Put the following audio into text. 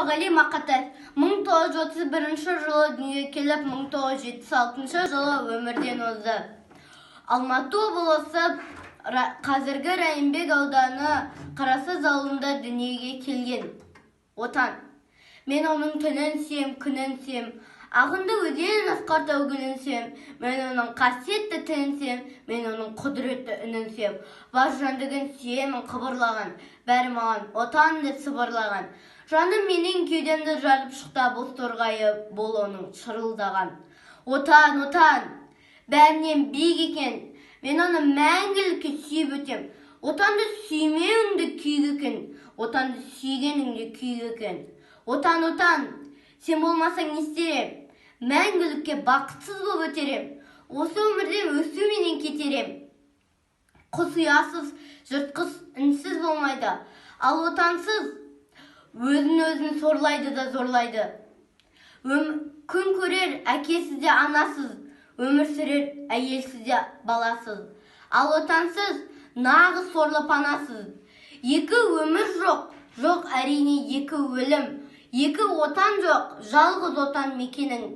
Мұқағали Мақатаев 1931 жылы дүниеге келіп, 1976 жылы өмірден озды. Алматы облысы қазіргі Райымбек ауданы Қарасаз ауылында дүниеге келген. Отан. Мен оның түнін сүйем, күнін сүйем. Ағынды өзен асқар төгілін сүйем. Мен оның қасиетті тілін сүйем. Мен оның құдіретті үнін сүйем. Бар жандығын сүйемін қыбырлаған. Бәрі маған отан деп сыбырлаған. Жаным менің кеудемді жарып шықта боз торғайы, бол оның шырылдаған. Отан, отан, бәрінен биік екен. Мен оны мәңгілікке сүйіп өтем. Отанды сүймеуіңді күйік екен. Отанды сүйгеніңде күйік екен. Отан, отан, сен болмасаң не істерем? Мәңгілікке бақытсыз болып өтерем. Осы өмірден өсуменен кетерем. Құс ұясыз, жыртқыш үнсіз болмайды. Ал отансыз өзін сорлайды да зорлайды. Күн көрер әкесіз де анасыз, өмір сүрер әйелсіз де баласыз. Ал отансыз нағыз сорлы панасыз. Екі өмір жоқ, жоқ әрине екі өлім. Екі отан жоқ, жалғыз отан мекенің.